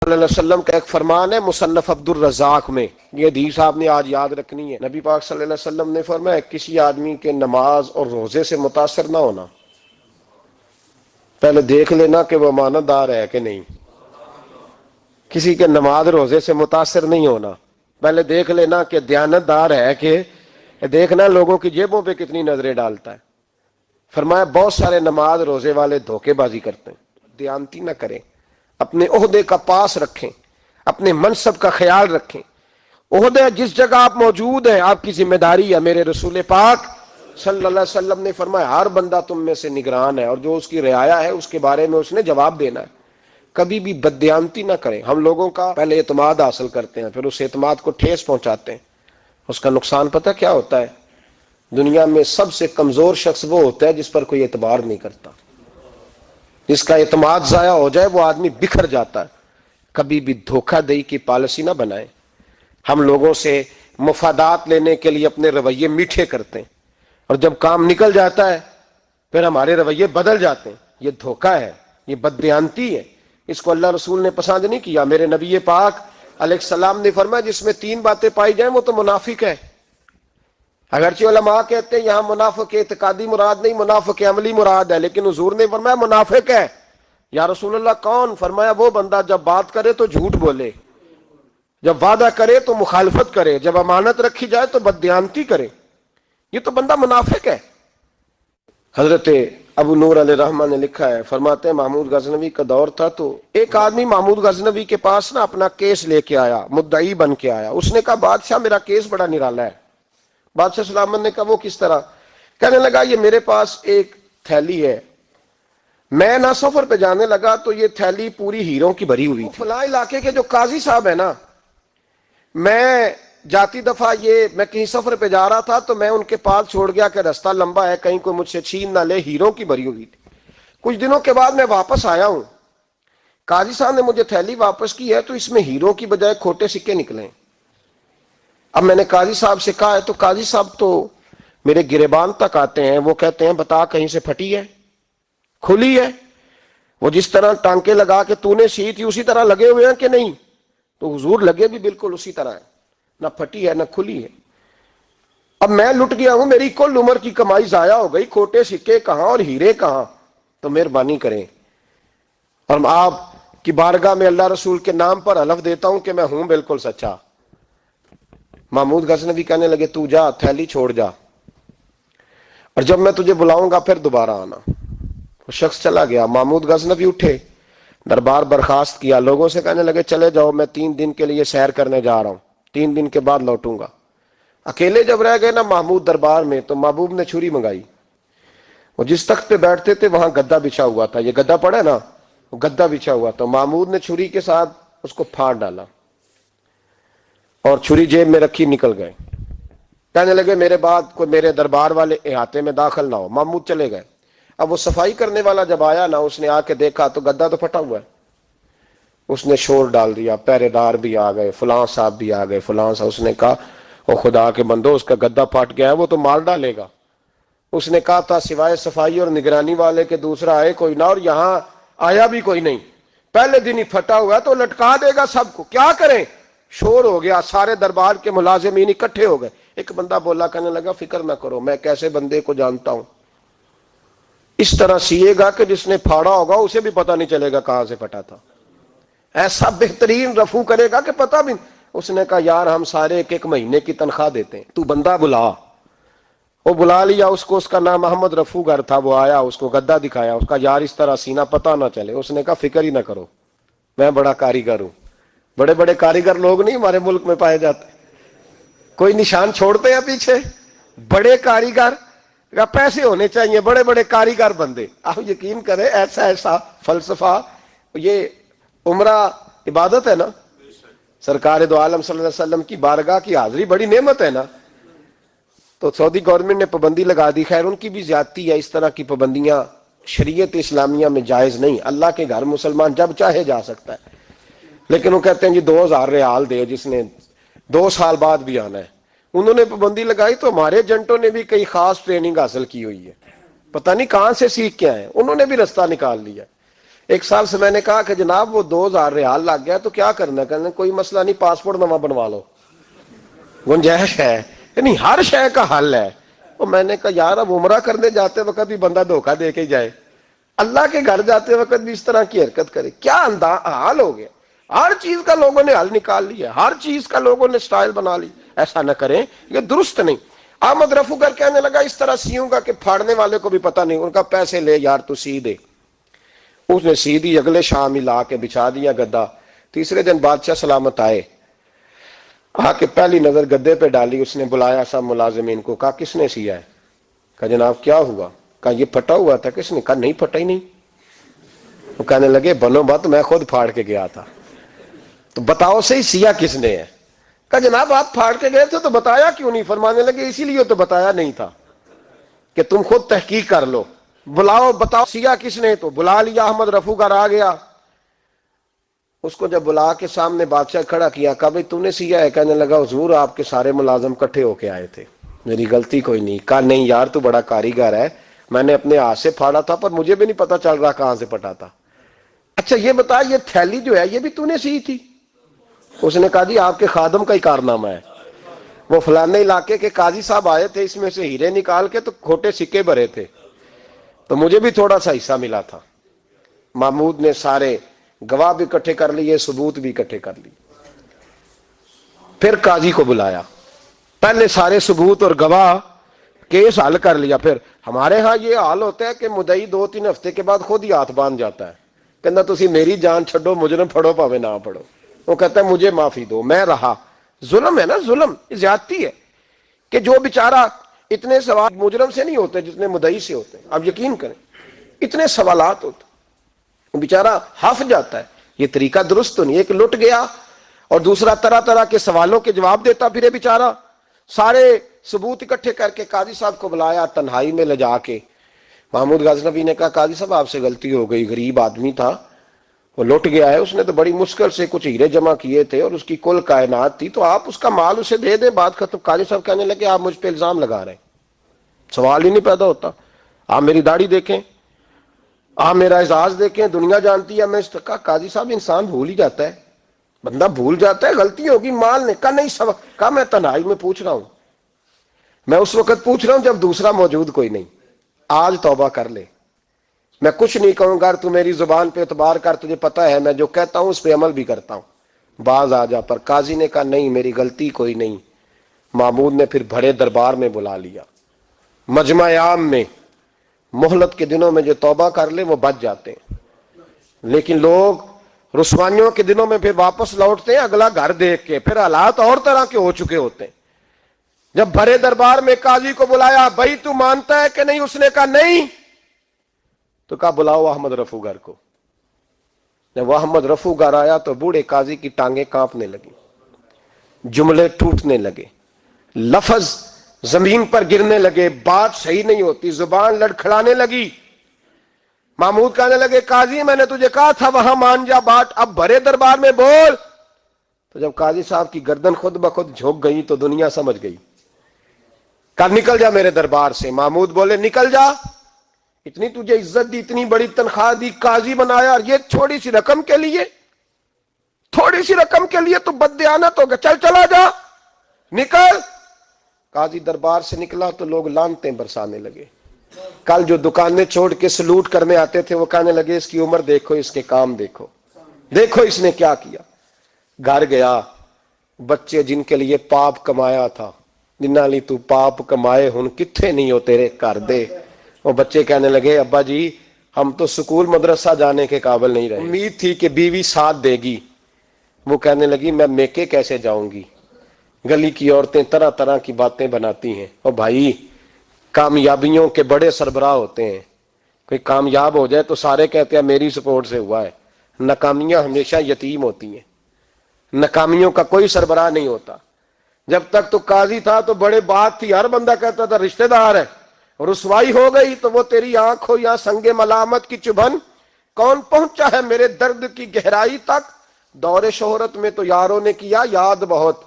صلی اللہ علیہ وسلم کا ایک فرمان ہے مصنف عبد الرزاق میں، یہ حدیث آپ نے آج یاد رکھنی ہے۔ نبی پاک صلی اللہ علیہ وسلم نے فرمایا کسی آدمی کے نماز اور روزے سے متاثر نہ ہونا، پہلے دیکھ لینا کہ وہ امانت دار ہے کہ نہیں۔ کسی کے نماز روزے سے متاثر نہیں ہونا، پہلے دیکھ لینا کہ دیانت دار ہے کہ دیکھنا لوگوں کی جیبوں پہ کتنی نظریں ڈالتا ہے۔ فرمایا بہت سارے نماز روزے والے دھوکے بازی کرتے ہیں، دیانتی نہ کریں، اپنے عہدے کا پاس رکھیں، اپنے منصب کا خیال رکھیں۔ عہدے جس جگہ آپ موجود ہیں آپ کی ذمہ داری ہے۔ میرے رسول پاک صلی اللہ علیہ وسلم نے فرمایا ہر بندہ تم میں سے نگران ہے، اور جو اس کی رعایا ہے اس کے بارے میں اس نے جواب دینا ہے۔ کبھی بھی بددیانتی نہ کریں۔ ہم لوگوں کا پہلے اعتماد حاصل کرتے ہیں، پھر اس اعتماد کو ٹھیس پہنچاتے ہیں۔ اس کا نقصان پتہ کیا ہوتا ہے؟ دنیا میں سب سے کمزور شخص وہ ہوتا ہے جس پر کوئی اعتبار نہیں کرتا۔ جس کا اعتماد ضائع ہو جائے وہ آدمی بکھر جاتا ہے۔ کبھی بھی دھوکہ دہی کی پالیسی نہ بنائیں۔ ہم لوگوں سے مفادات لینے کے لیے اپنے رویے میٹھے کرتے ہیں، اور جب کام نکل جاتا ہے پھر ہمارے رویے بدل جاتے ہیں۔ یہ دھوکہ ہے، یہ بددیانتی ہے، اس کو اللہ رسول نے پسند نہیں کیا۔ میرے نبی پاک علیہ السلام نے فرمایا جس میں 3 باتیں پائی جائیں وہ تو منافق ہے۔ اگرچہ علماء کہتے ہیں یہاں منافق اعتقادی مراد نہیں، منافق عملی مراد ہے، لیکن حضور نے فرمایا منافق ہے۔ یا رسول اللہ کون؟ فرمایا وہ بندہ جب بات کرے تو جھوٹ بولے، جب وعدہ کرے تو مخالفت کرے، جب امانت رکھی جائے تو بددیانتی کرے، یہ تو بندہ منافق ہے۔ حضرت ابو نور علیہ رحمہ نے لکھا ہے، فرماتے ہیں محمود غزنوی کا دور تھا تو ایک آدمی محمود غزنوی کے پاس نا اپنا کیس لے کے آیا، مدعی بن کے آیا۔ اس نے کہا بادشاہ میرا کیس بڑا نرالا ہے۔ بادشاہ سلامت نے کہا وہ کس طرح؟ کہنے لگا یہ میرے پاس ایک تھیلی ہے، میں نہ سفر پہ جانے لگا تو یہ تھیلی پوری ہیروں کی بھری ہوئی تھی۔ فلاں علاقے کے جو قاضی صاحب ہے نا، میں جاتی دفعہ میں کہیں سفر پہ جا رہا تھا تو میں ان کے پاس چھوڑ گیا کہ راستہ لمبا ہے، کہیں کوئی مجھ سے چھین نہ لے، ہیروں کی بھری ہوئی تھی۔ کچھ دنوں کے بعد میں واپس آیا ہوں، قاضی صاحب نے مجھے تھیلی واپس کی ہے تو اس میں ہیروں کی بجائے کھوٹے سکے نکلے ہیں۔ اب میں نے قاضی صاحب سے کہا ہے تو قاضی صاحب تو میرے گریبان تک آتے ہیں، وہ کہتے ہیں بتا کہیں سے پھٹی ہے، کھلی ہے؟ وہ جس طرح ٹانکے لگا کے تو نے سی تھی اسی طرح لگے ہوئے ہیں کہ نہیں؟ تو حضور لگے بھی بالکل اسی طرح ہے، نہ پھٹی ہے نہ کھلی ہے۔ اب میں لٹ گیا ہوں، میری کل عمر کی کمائی ضائع ہو گئی، کھوٹے سکے کہاں اور ہیرے کہاں؟ تو مہربانی کریں، اور آپ کی بارگاہ میں اللہ رسول کے نام پر حلف دیتا ہوں کہ میں ہوں بالکل سچا۔ محمود غزنوی کہنے لگے تو جا، تھیلی چھوڑ جا، اور جب میں تجھے بلاؤں گا پھر دوبارہ آنا۔ وہ شخص چلا گیا۔ محمود غزنوی اٹھے، دربار برخاست کیا، لوگوں سے کہنے لگے چلے جاؤ میں 3 دن کے لیے سیر کرنے جا رہا ہوں، 3 دن کے بعد لوٹوں گا۔ اکیلے جب رہ گئے نا محمود دربار میں تو محبوب نے چھری منگائی۔ وہ جس تخت پہ بیٹھتے تھے وہاں گدا بچھا ہوا تھا، یہ گدا پڑا ہے نا، وہ گدا بچھا ہوا تھا۔ محمود نے چھری کے ساتھ اس کو پھاڑ ڈالا اور چھری جیب میں رکھی نکل گئے۔ کہنے لگے میرے بعد کوئی میرے دربار والے احاطے میں داخل نہ ہو۔ محمود چلے گئے۔ اب وہ صفائی کرنے والا جب آیا نا، اس نے آ کے دیکھا تو گدا تو پھٹا ہوا ہے۔ اس نے شور ڈال دیا، پہرے دار بھی آ گئے، فلاں صاحب بھی آ گئے، فلاں صاحب۔ اس نے کہا وہ خدا کے بندو، اس کا گدا پھٹ گیا ہے، وہ تو مار ڈالے گا۔ اس نے کہا تھا سوائے صفائی اور نگرانی والے کے دوسرا آئے کوئی نہ، اور یہاں آیا بھی کوئی نہیں، پہلے دن ہی پھٹا ہوا ہے تو لٹکا دے گا سب کو، کیا کریں؟ شور ہو گیا، سارے دربار کے ملازمین اکٹھے ہو گئے۔ ایک بندہ بولا، کہنے لگا فکر نہ کرو، میں کیسے بندے کو جانتا ہوں، اس طرح سیے گا کہ جس نے پھاڑا ہوگا اسے بھی پتہ نہیں چلے گا کہاں سے پھٹا تھا، ایسا بہترین رفو کرے گا کہ پتہ بھی۔ اس نے کہا یار ہم سارے 1 مہینے کی تنخواہ دیتے ہیں، تو بندہ بلا۔ وہ بلا لیا اس کو، اس کا نام محمد رفو گر تھا۔ وہ آیا، اس کو گدا دکھایا، اس کا یار اس طرح سینہ پتہ نہ چلے۔ اس نے کہا فکر ہی نہ کرو، میں بڑا کاریگر ہوں۔ بڑے بڑے کاریگر لوگ نہیں ہمارے ملک میں پائے جاتے، کوئی نشان چھوڑتے ہیں پیچھے؟ بڑے کاریگر کا پیسے ہونے چاہیے، بڑے بڑے کاریگر بندے۔ آپ یقین کریں ایسا ایسا فلسفہ، یہ عمرہ عبادت ہے نا، سرکار دو عالم صلی اللہ علیہ وسلم کی بارگاہ کی حاضری بڑی نعمت ہے نا۔ تو سعودی گورنمنٹ نے پابندی لگا دی، خیر ان کی بھی زیادتی ہے، اس طرح کی پابندیاں شریعت اسلامیہ میں جائز نہیں۔ اللہ کے گھر مسلمان جب چاہے جا سکتا ہے، لیکن وہ کہتے ہیں جی 2000 ریال دے جس نے 2 سال بعد بھی آنا ہے۔ انہوں نے پابندی لگائی تو ہمارے ایجنٹوں نے بھی کئی خاص ٹریننگ حاصل کی ہوئی ہے، پتہ نہیں کہاں سے سیکھ کے آئے، انہوں نے بھی رستہ نکال لیا۔ ایک سال سے میں نے کہا کہ جناب وہ 2000 ریال لگ گیا تو کیا کرنا ہے؟ کہنے کوئی مسئلہ نہیں، پاسپورٹ نواں بنوا لو، گنجائش ہے، یعنی ہر شے کا حل ہے۔ وہ میں نے کہا یار اب عمرہ کرنے جاتے وقت بھی بندہ دھوکہ دے کے جائے، اللہ کے گھر جاتے وقت بھی اس طرح کی حرکت کرے، کیا حال ہو گیا؟ ہر چیز کا لوگوں نے حل نکال لیا، ہر چیز کا لوگوں نے سٹائل بنا لی۔ ایسا نہ کریں، یہ درست نہیں۔ احمد رفو گر کہنے لگا اس طرح سیوں گا کہ پھاڑنے والے کو بھی پتہ نہیں۔ ان کا پیسے لے یار تو سی دے۔ اس نے سی دی، اگلے شام ہی لا کے بچھا دیا گدا۔ تیسرے دن بادشاہ سلامت آئے، آ کے پہلی نظر گدے پہ ڈالی، اس نے بلایا سب ملازمین کو، کہا کس نے سیا ہے؟ کہا جناب کیا ہوا؟ کہا یہ پھٹا ہوا تھا۔ کس نے؟ کہا نہیں پھٹا ہی نہیں۔ وہ کہنے لگے بنو مت، میں خود پھاڑ کے گیا تھا، تو بتاؤ صحیح سیا کس نے ہے؟ کہا جناب آپ پھاڑ کے گئے تھے تو بتایا کیوں نہیں؟ فرمانے لگے اسی لیے تو بتایا نہیں تھا کہ تم خود تحقیق کر لو، بلاؤ بتاؤ سیا کس نے۔ تو بلا لیا، احمد رفو گر آ گیا۔ اس کو جب بلا کے سامنے بادشاہ کھڑا کیا، کہا بھئی تو نے سیا ہے؟ کہنے لگا حضور آپ کے سارے ملازم کٹھے ہو کے آئے تھے، میری غلطی کوئی نہیں۔ کہا نہیں یار تو بڑا کاریگر ہے، میں نے اپنے ہاتھ سے پھاڑا تھا پر مجھے بھی نہیں پتا چل رہا کہاں سے پھٹا تھا۔ اچھا یہ بتا یہ تھیلی جو ہے یہ بھی تو نے سی تھی؟ اس نے کہا جی آپ کے خادم کا ہی کارنامہ ہے، وہ فلانے علاقے کے قاضی صاحب آئے تھے، اس میں سے ہیرے نکال کے تو کھوٹے سکے بھرے تھے، تو مجھے بھی تھوڑا سا حصہ ملا تھا۔ محمود نے سارے گواہ بھی اکٹھے کر لیے، ثبوت بھی اکٹھے کر لیے۔ پھر قاضی کو بلایا، پہلے سارے ثبوت اور گواہ کیس حل کر لیا۔ پھر ہمارے ہاں یہ حال ہوتا ہے کہ مدعی 2-3 ہفتے کے بعد خود ہی ہاتھ باندھ جاتا ہے، کہنا تسی میری جان چھڈو، مجرم پھڑو پاوے نہ پھڑو۔ وہ کہتا ہے مجھے معافی دو، میں رہا۔ ظلم ہے نا، ظلم زیادتی ہے کہ جو بیچارہ اتنے سوال مجرم سے نہیں ہوتے جتنے مدعی سے ہوتے ہیں۔ آپ یقین کریں اتنے سوالات ہوتے، وہ بیچارہ ہف جاتا ہے۔ یہ طریقہ درست تو نہیں، ایک لٹ گیا اور دوسرا طرح طرح کے سوالوں کے جواب دیتا پھرے بیچارہ۔ سارے ثبوت اکٹھے کر کے قاضی صاحب کو بلایا، تنہائی میں لے جا کے محمود غزنوی نے کہا قاضی صاحب آپ سے غلطی ہو گئی، غریب آدمی تھا، وہ لٹ گیا ہے، اس نے تو بڑی مشکل سے کچھ ہیرے جمع کیے تھے اور اس کی کل کائنات تھی، تو آپ اس کا مال اسے دے دیں، بات ختم۔ قاضی صاحب کہنے لگے آپ مجھ پہ الزام لگا رہے ہیں، سوال ہی نہیں پیدا ہوتا۔ آپ میری داڑھی دیکھیں، آپ میرا اعزاز دیکھیں، دنیا جانتی ہے میں اس کا۔ قاضی صاحب انسان بھول ہی جاتا ہے، بندہ بھول جاتا ہے، غلطی ہوگی، مال نے کہا نہیں سبق۔ کہا میں تنہائی میں پوچھ رہا ہوں، میں اس وقت پوچھ رہا ہوں جب دوسرا موجود کوئی نہیں، آج توبہ کر لے، میں کچھ نہیں کہوں گا، تو میری زبان پہ اعتبار کر، تجھے پتا ہے میں جو کہتا ہوں اس پہ عمل بھی کرتا ہوں، باز آ جا۔ پر قاضی نے کہا نہیں میری غلطی کوئی نہیں۔ محمود نے پھر بڑے دربار میں بلا لیا، مجمع عام میں۔ مہلت کے دنوں میں جو توبہ کر لے وہ بچ جاتے ہیں، لیکن لوگ رسوائیوں کے دنوں میں پھر واپس لوٹتے ہیں اگلا گھر دیکھ کے، پھر حالات اور طرح کے ہو چکے ہوتے ہیں۔ جب بڑے دربار میں قاضی کو بلایا، بھائی تو مانتا ہے کہ نہیں؟ اس نے کہا نہیں۔ تو کہا بلاؤ احمد رفو گر کو۔ جب وہ احمد رفو گر آیا تو بوڑھے قاضی کی ٹانگیں کانپنے لگی، جملے ٹوٹنے لگے، لفظ زمین پر گرنے لگے، بات صحیح نہیں ہوتی، زبان لڑکھڑانے لگی۔ محمود کہنے لگے قاضی میں نے تجھے کہا تھا وہاں مان جا بات، اب بڑے دربار میں بول۔ تو جب قاضی صاحب کی گردن خود بخود جھک گئی تو دنیا سمجھ گئی، کہا نکل جا میرے دربار سے۔ محمود بولے نکل جا، اتنی تجھے عزت دی، اتنی بڑی تنخواہ دی، قاضی بنایا، اور یہ تھوڑی سی رقم کے لیے، تھوڑی سی رقم کے لیے تو بددیانت ہو گیا، چل چلا جا، نکل۔ قاضی دربار سے نکلا تو لوگ لعنتیں برسانے لگے۔ کل جو دکانیں چھوڑ کے سلوٹ کرنے آتے تھے وہ کہنے لگے اس کی عمر دیکھو، اس کے کام دیکھو، دیکھو اس نے کیا کیا۔ گھر گیا، بچے جن کے لیے پاپ کمایا تھا، جنہاں لی تو پاپ کمائے ہن کتھے نہیں ہو تیرے کر دے۔ وہ بچے کہنے لگے ابا جی ہم تو سکول مدرسہ جانے کے قابل نہیں رہے، امید تھی کہ بیوی ساتھ دے گی۔ وہ کہنے لگی میں میکے کیسے جاؤں گی، گلی کی عورتیں طرح طرح کی باتیں بناتی ہیں۔ اور بھائی کامیابیوں کے بڑے سربراہ ہوتے ہیں، کوئی کامیاب ہو جائے تو سارے کہتے ہیں میری سپورٹ سے ہوا ہے، ناکامیاں ہمیشہ یتیم ہوتی ہیں، ناکامیوں کا کوئی سربراہ نہیں ہوتا۔ جب تک تو قاضی تھا تو بڑے بات تھی، ہر بندہ کہتا تھا رشتہ دار ہے، رسوائی ہو گئی تو وہ تیری آنکھ ہو یا سنگ ملامت کی چبھن، کون پہنچا ہے میرے درد کی گہرائی تک، دور شہرت میں تو یاروں نے کیا یاد بہت،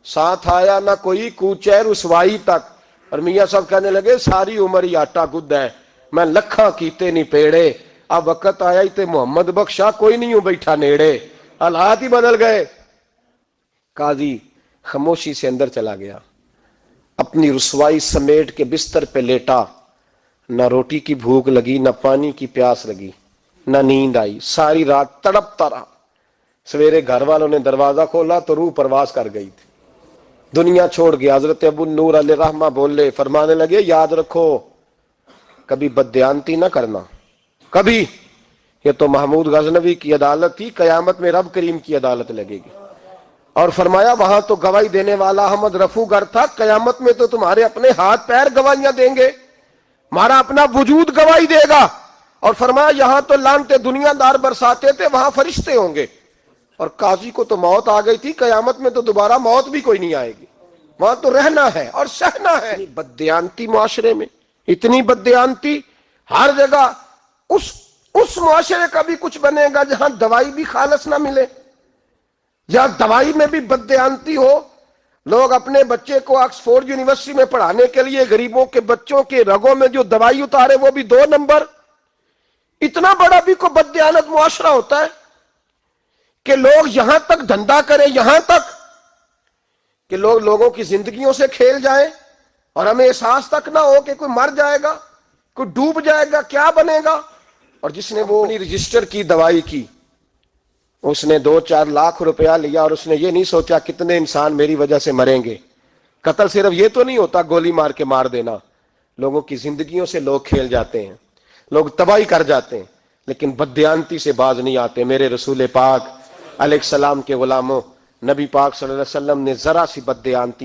ساتھ آیا نہ کوئی کوچے رسوائی تک۔ اور میاں صاحب کہنے لگے ساری عمر ہی آٹا گد ہے، میں لکھاں کیتے نہیں پیڑے، اب وقت آیا ہی تے محمد بخشا کوئی نہیں ہوں بیٹھا نیڑے، حالات ہی بدل گئے۔ قاضی خاموشی سے اندر چلا گیا، اپنی رسوائی سمیٹ کے بستر پہ لیٹا، نہ روٹی کی بھوک لگی، نہ پانی کی پیاس لگی، نہ نیند آئی، ساری رات تڑپتا رہا۔ سویرے گھر والوں نے دروازہ کھولا تو روح پرواز کر گئی تھی، دنیا چھوڑ گیا۔ حضرت ابو نور علیہ رحمہ بولے، فرمانے لگے یاد رکھو کبھی بددیانتی نہ کرنا، کبھی۔ یہ تو محمود غزنوی کی عدالت تھی، قیامت میں رب کریم کی عدالت لگے گی۔ اور فرمایا وہاں تو گواہی دینے والا احمد رفو گر تھا، قیامت میں تو تمہارے اپنے ہاتھ پیر گواہیاں دیں گے، ہمارا اپنا وجود گواہی دے گا۔ اور فرمایا یہاں تو لانتے دنیا دار برساتے تھے، وہاں فرشتے ہوں گے۔ اور قاضی کو تو موت آ گئی تھی، قیامت میں تو دوبارہ موت بھی کوئی نہیں آئے گی، وہاں تو رہنا ہے اور سہنا ہے۔ بددیانتی معاشرے میں، اتنی بددیانتی ہر جگہ۔ اس معاشرے کا بھی کچھ بنے گا جہاں دوائی بھی خالص نہ ملے، جہاں دوائی میں بھی بددیانتی ہو۔ لوگ اپنے بچے کو آکسفورڈ یونیورسٹی میں پڑھانے کے لیے غریبوں کے بچوں کے رگوں میں جو دوائی اتارے وہ بھی 2 نمبر۔ اتنا بڑا بھی کوئی بددیانت معاشرہ ہوتا ہے کہ لوگ یہاں تک دھندا کریں، یہاں تک کہ لوگ لوگوں کی زندگیوں سے کھیل جائیں اور ہمیں احساس تک نہ ہو کہ کوئی مر جائے گا، کوئی ڈوب جائے گا، کیا بنے گا۔ اور جس نے وہ اپنی رجسٹر کی دوائی کی، اس نے 2-4 لاکھ روپیہ لیا اور اس نے یہ نہیں سوچا کتنے انسان میری وجہ سے مریں گے۔ قتل صرف یہ تو نہیں ہوتا گولی مار کے مار دینا، لوگوں کی زندگیوں سے لوگ کھیل جاتے ہیں، لوگ تباہی کر جاتے ہیں، لیکن بددیانتی سے باز نہیں آتے۔ میرے رسول پاک علیہ السلام کے غلاموں، نبی پاک صلی اللہ علیہ وسلم نے ذرا سی بددیانتی